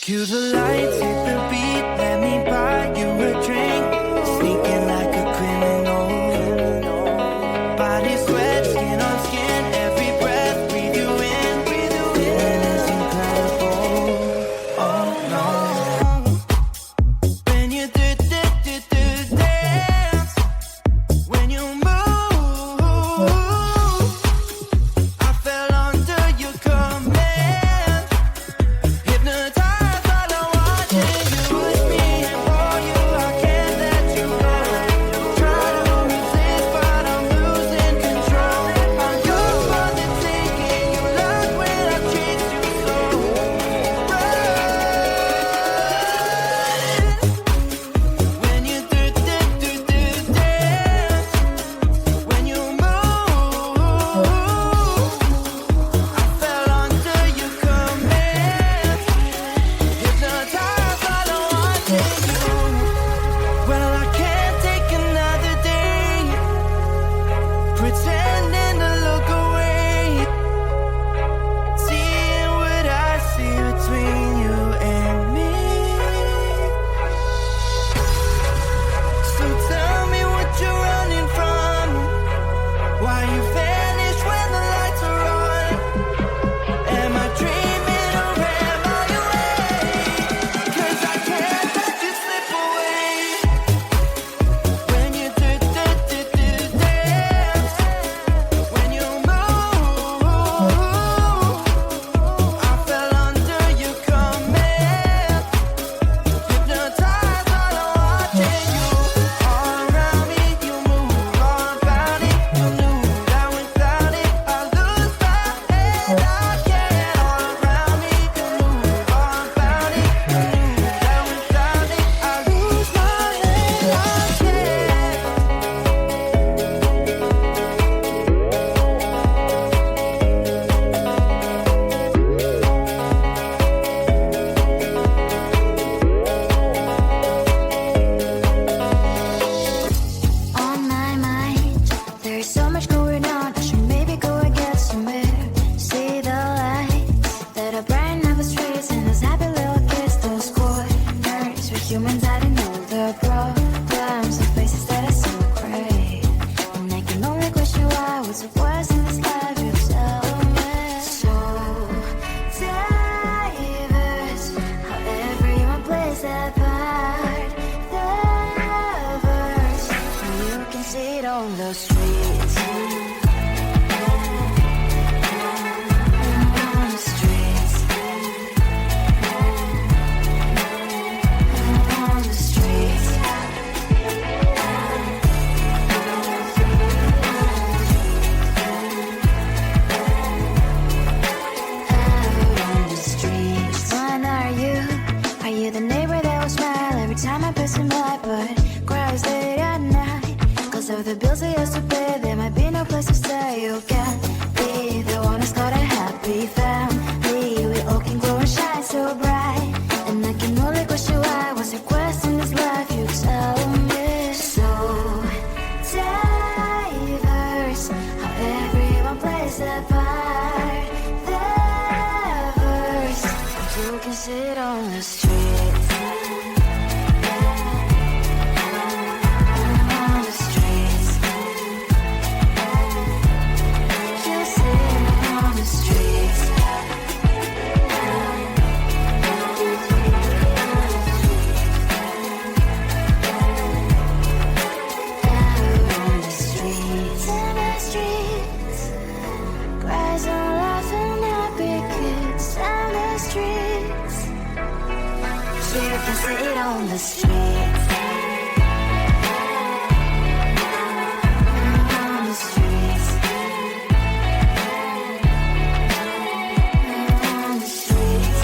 Cue the lights, hit the beat, let me buy you a drink. Sneaking like a criminal. Body sweat, skin on skin, every breath, breathe you in. Feeling is incredible. Oh no. When you do dance, when you move, I fell under your command. Hypnotized by the watching you with me and for you. I can't let you go. Try to resist, but I'm losing control. I'm yours for the taking. You love when I chase you so. When you do dance, when you move, I fell under your command. Hypnotized by the watching you. Well, I can't take another day pretending to look away, seeing what I see between you and me. So tell me what you're running from, why you vanish when the lights are on. Am I dreaming or am I awake? 'Cause I can't let you slip away. When you do dance, when you move, I fell under your command. Hypnotized by the watching you. All around me, you move, all about it. You knew that without it, I lose my head. I can't. All around me, you move, all about it. You knew that without it, I lose my head. I can't. On my mind, there's so much going on. I should maybe go and get somewhere. See the lights that are bright up the streets and those happy little kids, those corners where humans hiding all their problems and faces that are so great. And I can only question why was it worse in this life. You tell me. So diverse, how everyone plays their part. Diverse, you can see it on the streets. On the streets. On the streets. Out on the streets. One are you? Are you the neighbor that will smile every time I pass him by, but cries late at night? 'Cause of the bills I used to pay, there might be no place to stay. You can't be the one who's got a happy family. We all can grow and shine so bright. And I can only question why was your quest in this life. You tell me. So diverse, how everyone plays their part. Diverse, you can sit on the streets. On the streets. You sit on the streets. Out on the streets. In the streets. Cries and laughing happy kids. On the streets. You can sit on the streets. On the streets. On the streets.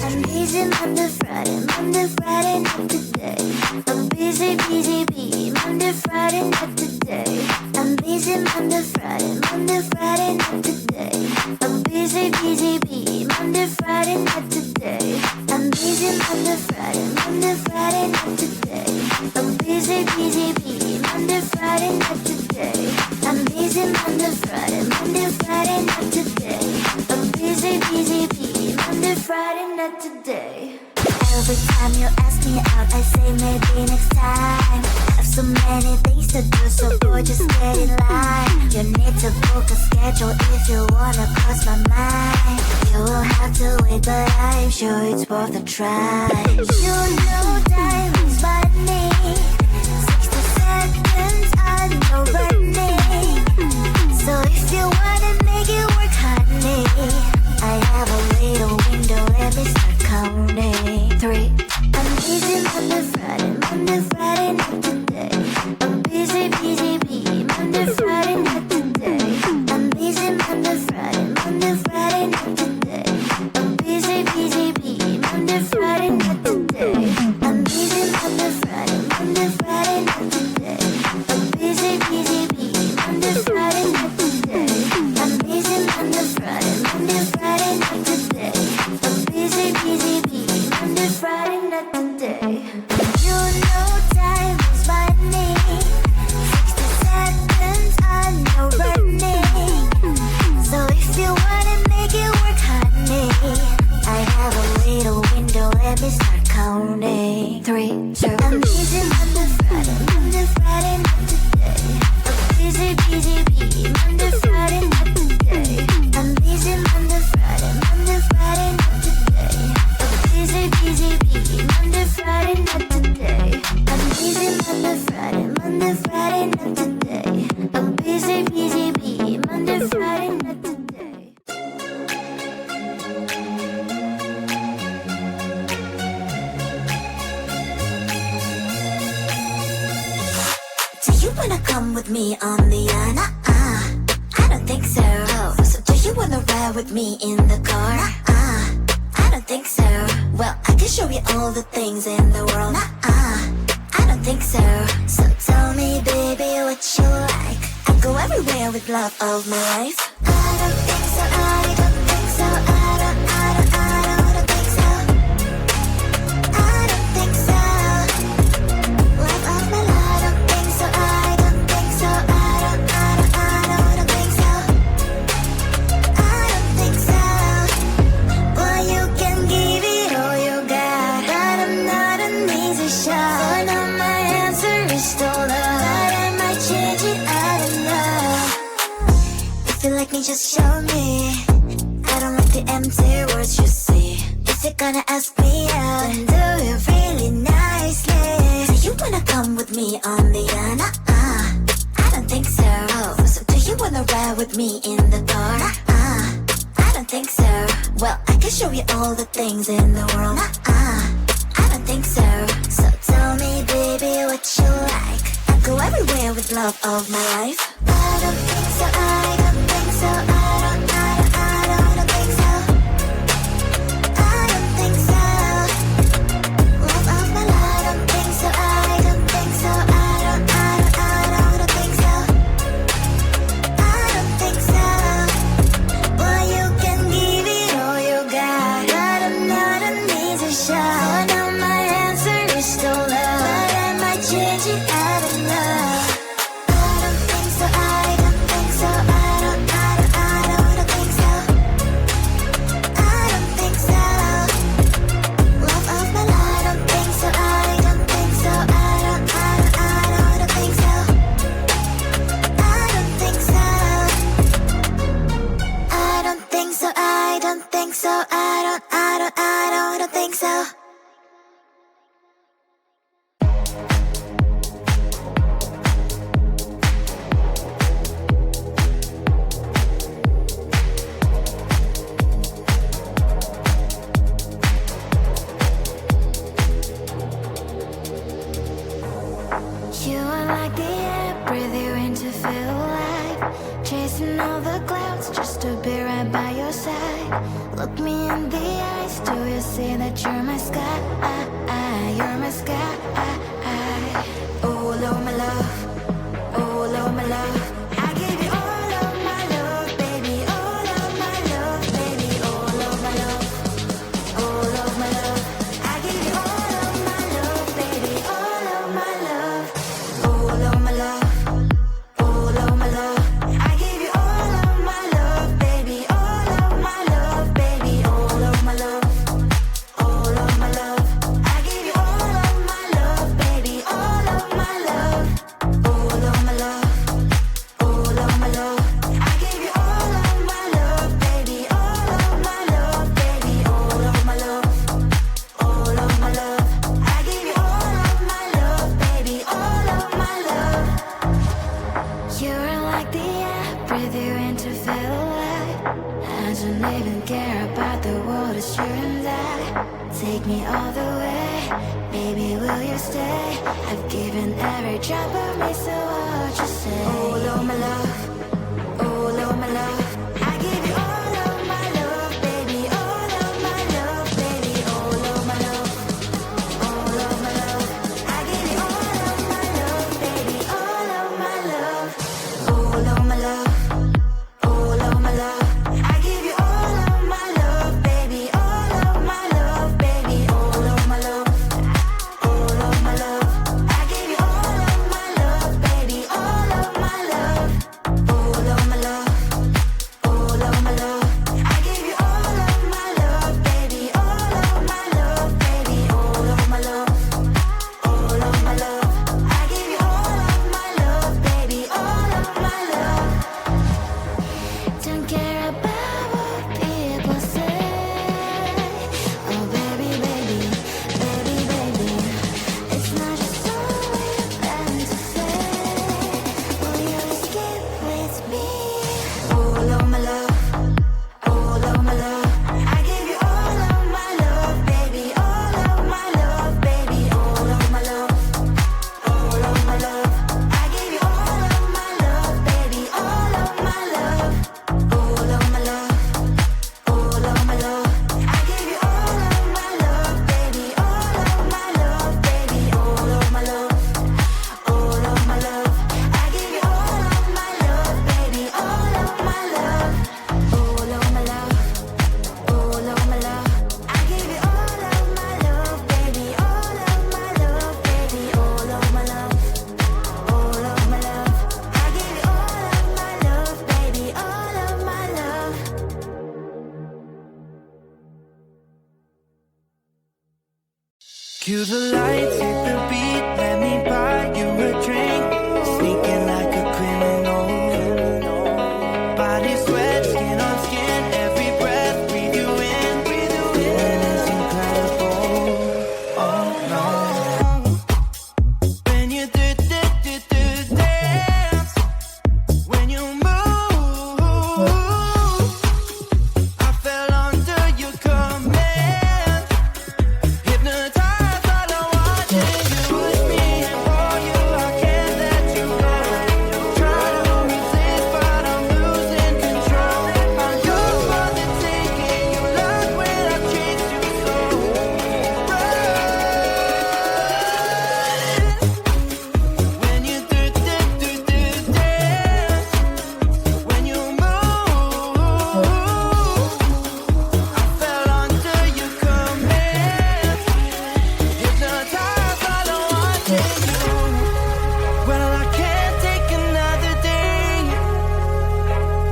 I'm busy Monday, Friday, not today. I'm busy, Monday, Friday, not today. I'm busy. busy Monday, Friday, not today. I'm busy, busy, bee. Monday, Friday, not today. I'm busy Monday, Friday, not today. I'm busy, busy, bee. Monday, Friday, not today. I'm busy Monday, Friday, not today. I'm busy, busy, bee. Monday, Friday, not today. Every time you ask me out, I say maybe next time. Have so many things to do, so boy, just get in line. You need to book a schedule if you wanna cross my mind. You will have to wait, but I'm sure it's worth a try. You know time is money. 60 seconds on your burning. So if you wanna make it work, honey, I have a little window, let me start counting. 3. I'm busy Monday, Friday, not today. I'm busy, busy, bee. Monday, Friday, not today. I'm busy Monday, Friday, not today. I'm busy, busy, bee. Monday, Friday, not today. I'm busy Monday, Friday, not today. I'm busy, busy, bee. Monday, Friday, not today. I'm busy Monday, Friday, not today. I'm busy, busy, bee. Monday, Friday, not today. You know time is money. 60 seconds on your burning. So if you wanna make it work, honey, I have a little window, let me start counting. 3, 2. I'm busy Monday, Friday, not today. I'm busy, busy, bee. Monday, Friday, not today. I'm busy Monday, Friday, not today. I'm busy, busy, bee. Monday, Friday, not today. I'm busy Monday, Friday, not today. I'm busy, busy, bee. Monday, Friday, not today. Do you wanna come with me on the I don't think so. So do you wanna ride with me in the car? I don't think so. Well, I can show you all the things in the world. I don't think so. So tell me, baby, what you like. I go everywhere with love of my life. I don't think so. I don't think so. I don't think so. I don't think so. Love of my life. I don't think so. I don't think so. I don't think so. I don't think so. Well, you can give it all you got, but I'm not an easy shot. So now my answer is still love, but I might change it, I don't know. If you like me, just show me. I don't like the empty words you see. If you're gonna ask me out, then do it really nicely. Do you wanna come with me on the I don't think so. So do you wanna ride with me in the car? I don't think so. Well, I can show you all the things in the world. I don't think so. So tell me, baby, what you like. I go everywhere with love of my life. I don't think so. I don't think so. I don't think so. I don't think so. Love of my life. I don't think so. I don't think so. I don't think so. I don't think so. Well, you can give it all you got, but I'm not an easy shot. So now my answer is still love, but I might change it, I don't know. I don't think so. I don't think so. I don't think so. I don't think so. Love of my life. I don't think so. I don't think so. I don't think so. I don't think so. I don't think so. I don't think so. I don't think so. You are like the air, breathe you in to feel alive. Chasing all the clouds just to be right by your side. Look me in the eyes, do you see that you're my sky? You're my sky. Oh, Lord, my love. Oh, Lord, my love. I doesn't even care about the world, it's you and I. Take me all the way, baby, will you stay? I've given every drop of me, so what you say? Oh, Lord, my love, oh, Lord, my love, I give you all of my love, baby, all of my love, baby, oh, Lord, my love, oh, Lord, my love, I give you all of my love, baby, all of my love, oh, Lord, my love, oh, Lord, my love, I give you all of my love, baby, all of my love, baby, all of my love, all of my love, I give you all of my love, baby, all of my love, all of my love, all of my love, I give you all of my love, baby, all of my love, baby, all of my love, all of my love, I give you all of my love, baby, all of my love. Don't care about what people say. Oh baby, baby, baby, baby, it's not just all we've been to say. Will you skip with me? All of my love, all of my love, I give you all of my love, baby, all of my love, baby, all of my love, all of my love, I give you all of my love, baby, all of my love, all of my love, all of my love, I give you all of my love, baby, all of my love, baby, all of my love, all of my love, I give you all of my love, baby, all of my love, all of my love, all of my love, I give you all of my love, baby, all of my love, baby, all of my love, all of my love, I give you all of my love, baby, all of my love. Cue the lights, hit the beat, let me buy you a drink. Sneaking like a criminal. Body sweat, skin on skin, every breath, breathe you in. Feeling is incredible. Oh no. When you do dance, when you move, I fell under your command. Hypnotized, all I wanted you was me. And for you, I can't let you go. Try to resist, but I'm losing control. I'm yours for the taking. You love when I chase you so. When you do dance, when you move, I fell under your command. Hypnotized, all I wanted you. Well, I can't take another day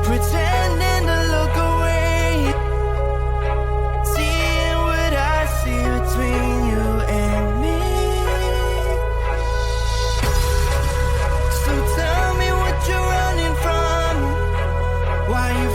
pretending to look away, seeing what I see between you and me. So tell me what you're running from, why you